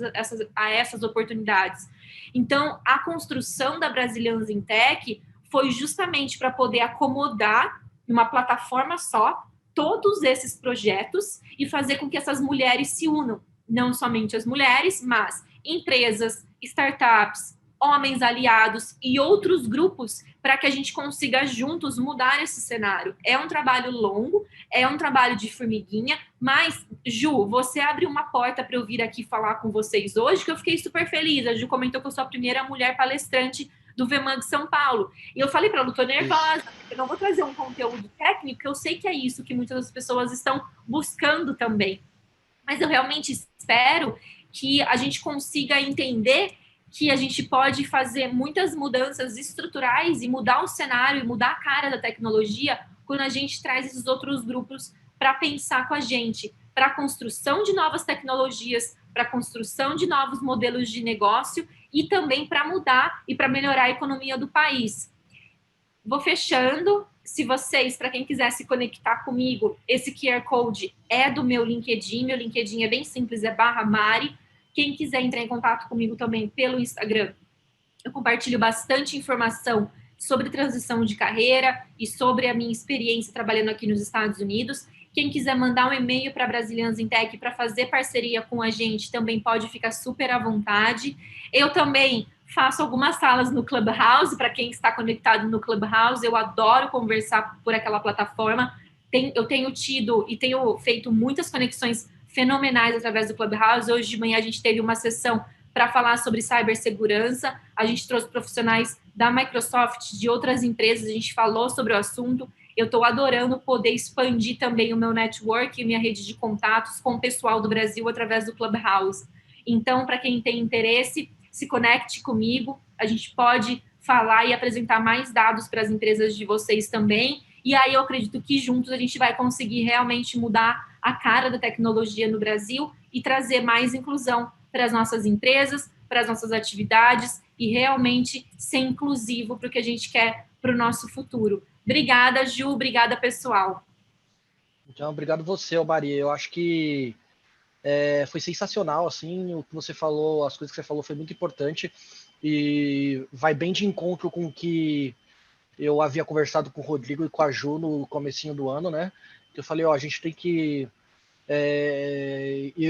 a essas oportunidades. Então, a construção da Brazilians in Tech foi justamente para poder acomodar em uma plataforma só todos esses projetos e fazer com que essas mulheres se unam. Não somente as mulheres, mas empresas, startups, homens aliados e outros grupos para que a gente consiga juntos mudar esse cenário. É um trabalho longo, é um trabalho de formiguinha, mas, Ju, você abriu uma porta para eu vir aqui falar com vocês hoje, que eu fiquei super feliz. A Ju comentou que eu sou a primeira mulher palestrante do VMAN de São Paulo. E eu falei para ela, tô nervosa, eu não vou trazer um conteúdo técnico, eu sei que é isso que muitas das pessoas estão buscando também. Mas eu realmente espero que a gente consiga entender que a gente pode fazer muitas mudanças estruturais e mudar o cenário e mudar a cara da tecnologia quando a gente traz esses outros grupos para pensar com a gente, para a construção de novas tecnologias, para a construção de novos modelos de negócio e também para mudar e para melhorar a economia do país. Vou fechando. Se vocês, para quem quiser se conectar comigo, esse QR Code é do meu LinkedIn. Meu LinkedIn é bem simples, é /Mari. Quem quiser entrar em contato comigo também pelo Instagram, eu compartilho bastante informação sobre transição de carreira e sobre a minha experiência trabalhando aqui nos Estados Unidos. Quem quiser mandar um e-mail para a Brazilians in Tech para fazer parceria com a gente, também pode ficar super à vontade. Eu também faço algumas salas no Clubhouse, para quem está conectado no Clubhouse, eu adoro conversar por aquela plataforma. Eu tenho tido e tenho feito muitas conexões fenomenais através do Clubhouse. Hoje de manhã a gente teve uma sessão para falar sobre cibersegurança. A gente trouxe profissionais da Microsoft, de outras empresas, a gente falou sobre o assunto. Eu estou adorando poder expandir também o meu network e minha rede de contatos com o pessoal do Brasil através do Clubhouse. Então, para quem tem interesse, se conecte comigo. A gente pode falar e apresentar mais dados para as empresas de vocês também. E aí eu acredito que juntos a gente vai conseguir realmente mudar a cara da tecnologia no Brasil e trazer mais inclusão para as nossas empresas, para as nossas atividades e realmente ser inclusivo para o que a gente quer para o nosso futuro. Obrigada, Ju. Obrigada, pessoal. Então, obrigado você, Maria. Eu acho que foi sensacional, assim, o que você falou, as coisas que você falou foi muito importante. e vai bem de encontro com o que eu havia conversado com o Rodrigo e com a Ju no comecinho do ano, né? Eu falei, a gente tem que...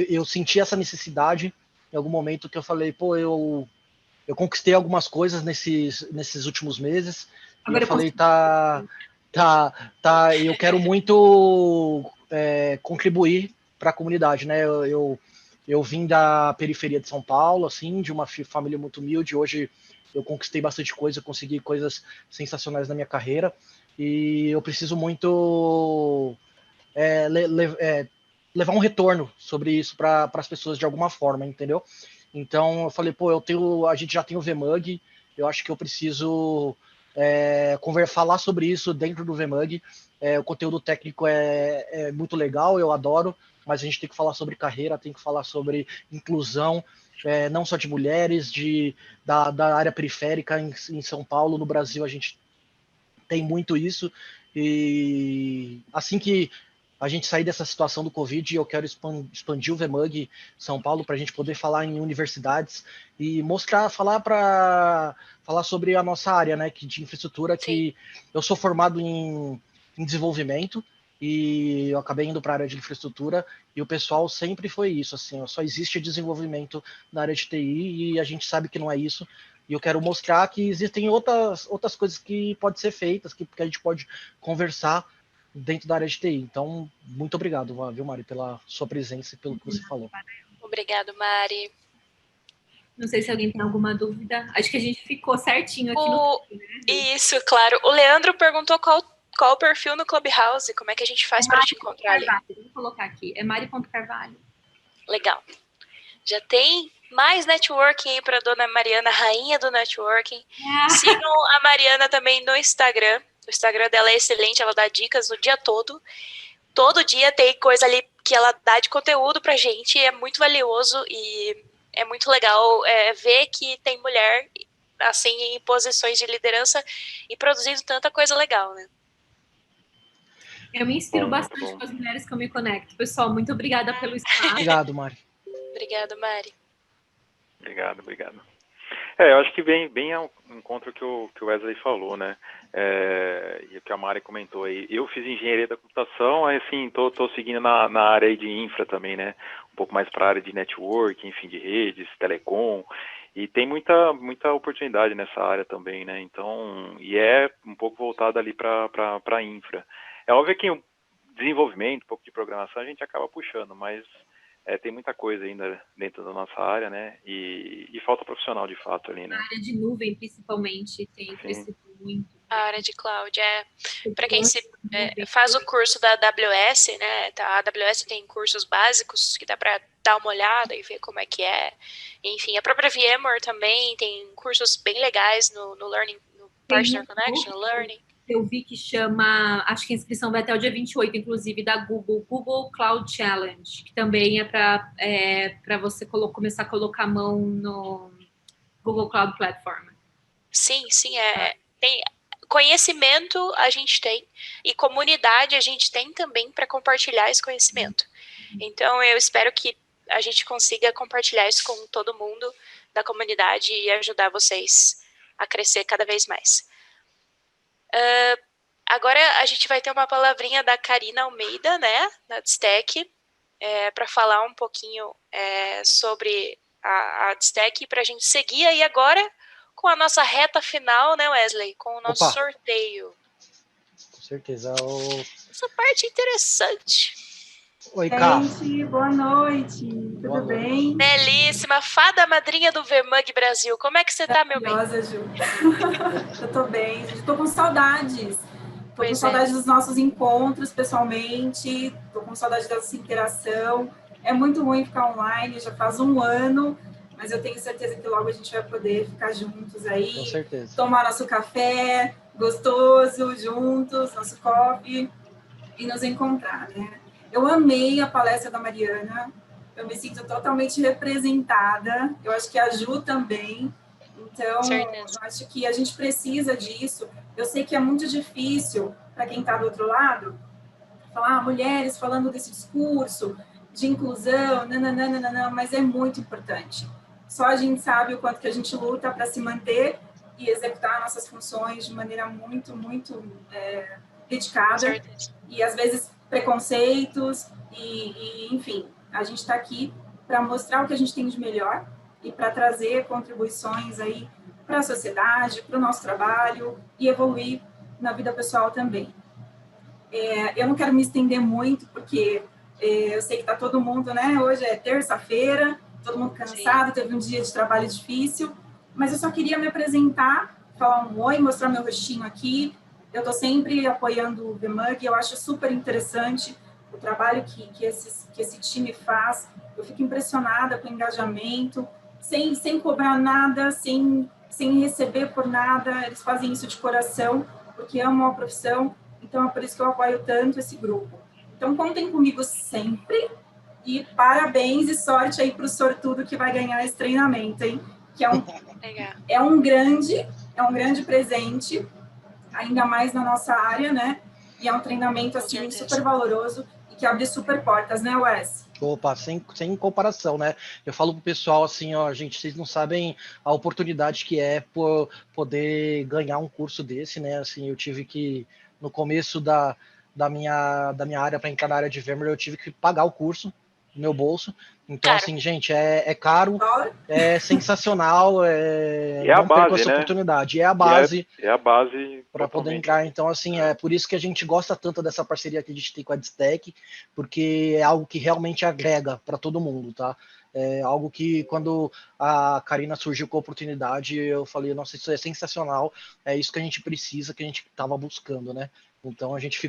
eu senti essa necessidade em algum momento que eu falei, eu conquistei algumas coisas nesses últimos meses, agora e eu falei, eu quero muito contribuir para a comunidade, né? Eu vim da periferia de São Paulo, assim, de uma família muito humilde. Hoje eu conquistei bastante coisa, consegui coisas sensacionais na minha carreira, e eu preciso muito levar um retorno sobre isso para as pessoas de alguma forma, entendeu? Então eu falei, a gente já tem o VMUG, eu acho que eu preciso falar sobre isso dentro do VMUG. O conteúdo técnico é muito legal, eu adoro, mas a gente tem que falar sobre carreira, tem que falar sobre inclusão, não só de mulheres, da área periférica em São Paulo, no Brasil a gente tem muito isso, e assim que a gente sair dessa situação do Covid, eu quero expandir o VMUG São Paulo para a gente poder falar em universidades e falar sobre a nossa área, né, de infraestrutura. Sim. Que eu sou formado em desenvolvimento e eu acabei indo para a área de infraestrutura, e o pessoal sempre foi isso, assim, só existe desenvolvimento na área de TI e a gente sabe que não é isso. E eu quero mostrar que existem outras coisas que podem ser feitas, que a gente pode conversar dentro da área de TI. Então, muito obrigado, viu, Mari, pela sua presença e pelo que você falou. Obrigado, Mari. Não sei se alguém tem alguma dúvida. Acho que a gente ficou certinho aqui no... né? Isso, claro. O Leandro perguntou qual o perfil no Clubhouse, como é que a gente faz para te encontrar ali? Vou colocar aqui, é Mari.Carvalho. Legal. Já tem mais networking aí para dona Mariana, rainha do networking. Sigam a Mariana também no Instagram. O Instagram dela é excelente, ela dá dicas o dia todo. Todo dia tem coisa ali que ela dá de conteúdo pra gente, é muito valioso e é muito legal ver que tem mulher assim em posições de liderança e produzindo tanta coisa legal, né? Eu me inspiro bastante com as mulheres que eu me conecto. Pessoal, muito obrigada pelo espaço. Obrigado, Mari. Obrigada, Mari. Obrigado. Eu acho que vem ao encontro que o Wesley falou, né? E o que a Mari comentou aí. Eu fiz engenharia da computação, assim, tô seguindo na área aí de infra também, né? Um pouco mais para a área de network, enfim, de redes, telecom. E tem muita oportunidade nessa área também, né? Então, e é um pouco voltado ali para infra. É óbvio que o desenvolvimento, um pouco de programação, a gente acaba puxando, mas tem muita coisa ainda dentro da nossa área, né? E falta profissional de fato ali, né? A área de nuvem, principalmente, tem crescido muito. A área de cloud para quem faz o curso da AWS, né? A AWS tem cursos básicos que dá para dar uma olhada e ver como é que é. Enfim, a própria VMware também tem cursos bem legais no Learning, no Partner Connection, Learning. Eu vi que chama, acho que a inscrição vai até o dia 28, inclusive, da Google Cloud Challenge, que também é para você começar a colocar a mão no Google Cloud Platform. Sim, tem conhecimento a gente tem, e comunidade a gente tem também para compartilhar esse conhecimento. Então, eu espero que a gente consiga compartilhar isso com todo mundo da comunidade e ajudar vocês a crescer cada vez mais. Agora a gente vai ter uma palavrinha da Karina Almeida, né, da Dstack, para falar um pouquinho sobre a Dstack, para a gente seguir aí agora com a nossa reta final, né, Wesley, com o nosso sorteio. Com certeza. Essa parte interessante. Oi, Cá. Gente, boa noite. Tudo bem? Belíssima, fada madrinha do VMUG Brasil. Como é que você tá, meu bem? Ju. Eu tô bem. Estou com saudades. Tô com saudades dos nossos encontros pessoalmente. Tô com saudade dessa interação. É muito ruim ficar online, já faz um ano, mas eu tenho certeza que logo a gente vai poder ficar juntos aí. Com certeza. Tomar nosso café gostoso juntos, nosso coffee, e nos encontrar, né? Eu amei a palestra da Mariana, eu me sinto totalmente representada, eu acho que a Ju também, então eu acho que a gente precisa disso. Eu sei que é muito difícil para quem está do outro lado, falar mulheres falando desse discurso de inclusão, nananana, mas é muito importante. só a gente sabe o quanto que a gente luta para se manter e executar nossas funções de maneira muito, muito dedicada. E, às vezes, preconceitos enfim, a gente está aqui para mostrar o que a gente tem de melhor e para trazer contribuições aí para a sociedade, para o nosso trabalho e evoluir na vida pessoal também. Eu não quero me estender muito, porque eu sei que está todo mundo, né? Hoje é terça-feira, todo mundo cansado, teve um dia de trabalho difícil, mas eu só queria me apresentar, falar um oi, mostrar meu rostinho aqui. Eu estou sempre apoiando o VMUG, eu acho super interessante o trabalho que esse time faz. Eu fico impressionada com o engajamento, sem cobrar nada, sem receber por nada. Eles fazem isso de coração, porque amam a profissão. Então, é por isso que eu apoio tanto esse grupo. Então, contem comigo sempre. E parabéns e sorte aí para o sortudo que vai ganhar esse treinamento, hein? Que é um grande presente, ainda mais na nossa área, né? E é um treinamento, assim, super valoroso e que abre super portas, né, Wes? Opa, sem comparação, né? Eu falo pro pessoal assim, ó, gente, vocês não sabem a oportunidade que é por poder ganhar um curso desse, né? Assim, eu tive que, no começo da minha área, para entrar na área de VMware, eu tive que pagar o curso no meu bolso. Então, assim, gente, é caro, é sensacional, é a base, essa oportunidade. É a base. É a base para poder entrar. Então, assim, é por isso que a gente gosta tanto dessa parceria que a gente tem com a Adstech, porque é algo que realmente agrega para todo mundo, tá? É algo que, quando a Karina surgiu com a oportunidade, eu falei, nossa, isso é sensacional, é isso que a gente precisa, que a gente estava buscando, né? Então, a gente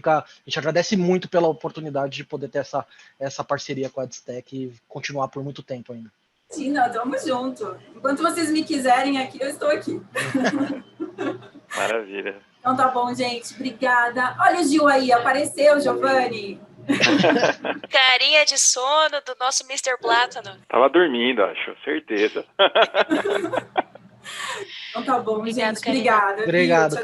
agradece muito pela oportunidade de poder ter essa parceria com a Adstech e continuar por muito tempo ainda. Sim, nós estamos juntos. Enquanto vocês me quiserem aqui, eu estou aqui. Maravilha. Então tá bom, gente. Obrigada. Olha o Gil aí, apareceu, Giovanni. Carinha de sono do nosso Mr. Plátano. Tava dormindo, acho, certeza. Então tá bom, Obrigado, gente. Obrigada. Obrigado.